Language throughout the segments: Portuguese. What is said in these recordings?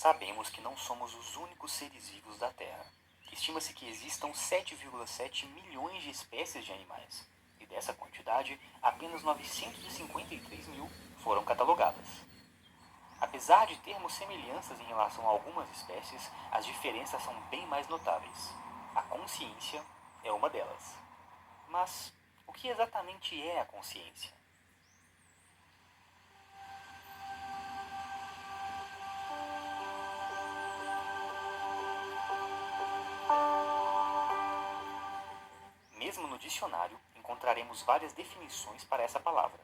Sabemos que não somos os únicos seres vivos da Terra. Estima-se que existam 7,7 milhões de espécies de animais, e dessa quantidade, apenas 953 mil foram catalogadas. Apesar de termos semelhanças em relação a algumas espécies, as diferenças são bem mais notáveis. A consciência é uma delas. Mas o que exatamente é a consciência? Mesmo no dicionário, encontraremos várias definições para essa palavra.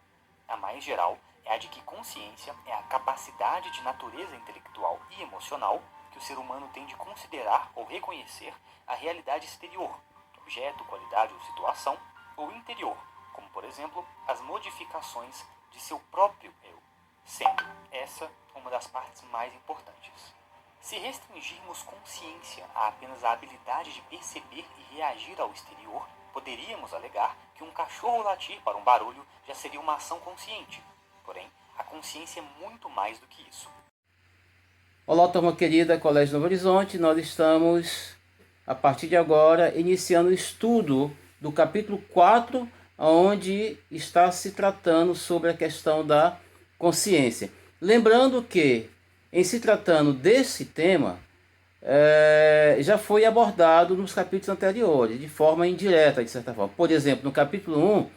A mais geral é a de que consciência é a capacidade de natureza intelectual e emocional que o ser humano tem de considerar ou reconhecer a realidade exterior, objeto, qualidade ou situação, ou interior, como por exemplo as modificações de seu próprio eu, sendo essa uma das partes mais importantes. Se restringirmos consciência a apenas a habilidade de perceber e reagir ao exterior, poderíamos alegar que um cachorro latir para um barulho já seria uma ação consciente. Porém, a consciência é muito mais do que isso. Olá, turma querida, Colégio Novo Horizonte. Nós estamos, a partir de agora, iniciando o estudo do capítulo 4, onde está se tratando sobre a questão da consciência. Lembrando que, em se tratando desse tema, já foi abordado nos capítulos anteriores, de forma indireta, de certa forma. Por exemplo, no capítulo 1,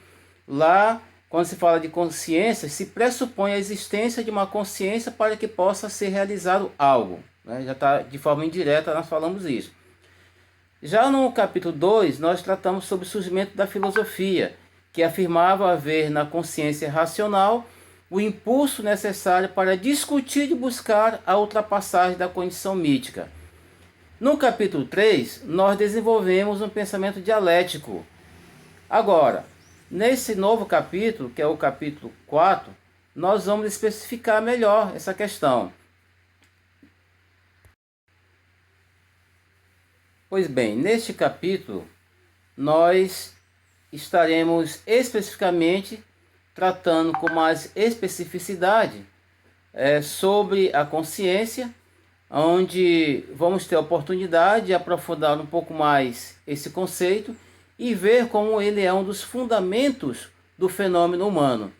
lá, quando se fala de consciência, se pressupõe a existência de uma consciência para que possa ser realizado algo. Né? Já está de forma indireta, nós falamos isso. Já no capítulo 2, nós tratamos sobre o surgimento da filosofia, que afirmava haver na consciência racional o impulso necessário para discutir e buscar a ultrapassagem da condição mítica. No capítulo 3, nós desenvolvemos um pensamento dialético. Agora, nesse novo capítulo, que é o capítulo 4, nós vamos especificar melhor essa questão. Pois bem, neste capítulo, nós estaremos especificamente tratando com mais especificidade sobre a consciência, onde vamos ter a oportunidade de aprofundar um pouco mais esse conceito e ver como ele é um dos fundamentos do fenômeno humano.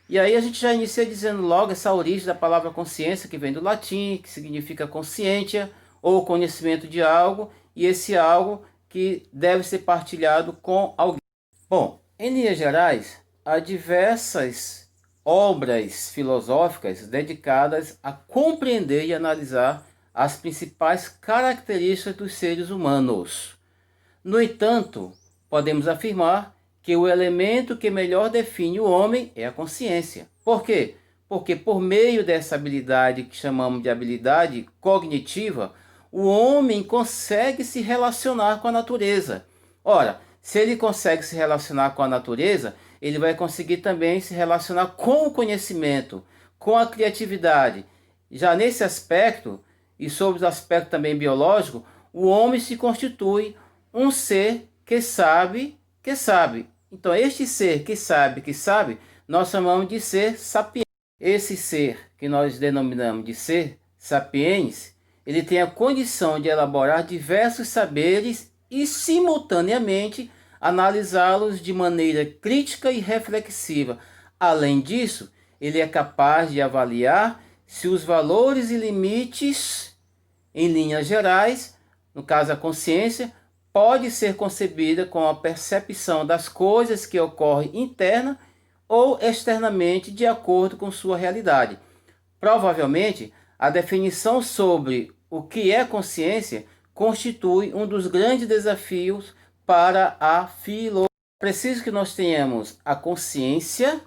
E aí a gente já inicia dizendo logo essa origem da palavra consciência, que vem do latim, que significa conscientia, ou conhecimento de algo, e esse algo que deve ser partilhado com alguém. Bom, em linhas gerais, há diversas obras filosóficas dedicadas a compreender e analisar as principais características dos seres humanos. No entanto, podemos afirmar que o elemento que melhor define o homem é a consciência. Por quê? Porque por meio dessa habilidade que chamamos de habilidade cognitiva, o homem consegue se relacionar com a natureza. Ora, se ele consegue se relacionar com a natureza, ele vai conseguir também se relacionar com o conhecimento, com a criatividade. Já nesse aspecto, e sobre o aspecto também biológico, o homem se constitui um ser que sabe que sabe. Então, este ser que sabe, nós chamamos de ser sapiens. Esse ser que nós denominamos de ser sapiens, ele tem a condição de elaborar diversos saberes e, simultaneamente, analisá-los de maneira crítica e reflexiva. Além disso, ele é capaz de avaliar se os valores e limites, em linhas gerais, no caso a consciência, pode ser concebida com a percepção das coisas que ocorrem interna ou externamente de acordo com sua realidade. Provavelmente, a definição sobre o que é consciência constitui um dos grandes desafios para a filosofia. É preciso que nós tenhamos a consciência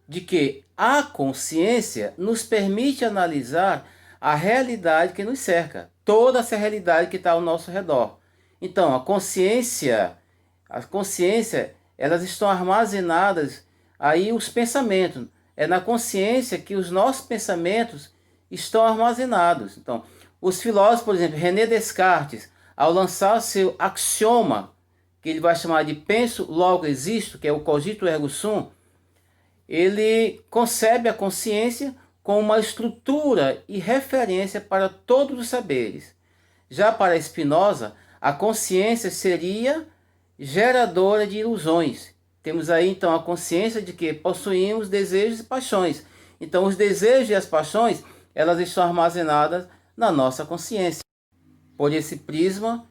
de que a consciência nos permite analisar a realidade que nos cerca, toda essa realidade que está ao nosso redor. Então, a consciência, elas estão armazenadas aí os pensamentos. É na consciência que os nossos pensamentos estão armazenados. Então, os filósofos, por exemplo, René Descartes, ao lançar seu axioma, que ele vai chamar de penso, logo existo, que é o cogito ergo sum, ele concebe a consciência com uma estrutura e referência para todos os saberes. Já para Spinoza, a consciência seria geradora de ilusões. Temos aí então a consciência de que possuímos desejos e paixões. Então os desejos e as paixões, elas estão armazenadas na nossa consciência. Por esse prisma,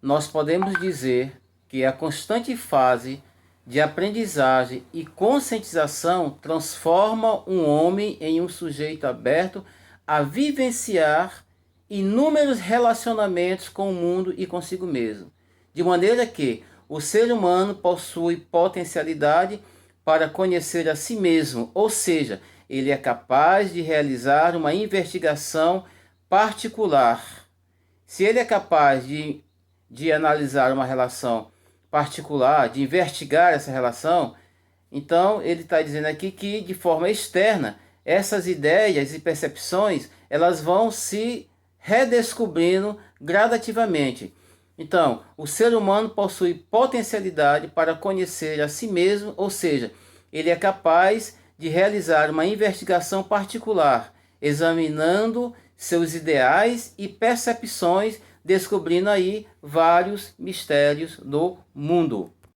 nós podemos dizer que a constante fase de aprendizagem e conscientização transforma um homem em um sujeito aberto a vivenciar inúmeros relacionamentos com o mundo e consigo mesmo, de maneira que o ser humano possui potencialidade para conhecer a si mesmo, ou seja, ele é capaz de realizar uma investigação particular. Se ele é capaz de analisar uma relação particular, de investigar essa relação, então ele está dizendo aqui que de forma externa, essas ideias e percepções, elas vão se redescobrindo gradativamente. Então, o ser humano possui potencialidade para conhecer a si mesmo, ou seja, ele é capaz de realizar uma investigação particular, examinando seus ideais e percepções, descobrindo aí vários mistérios do mundo.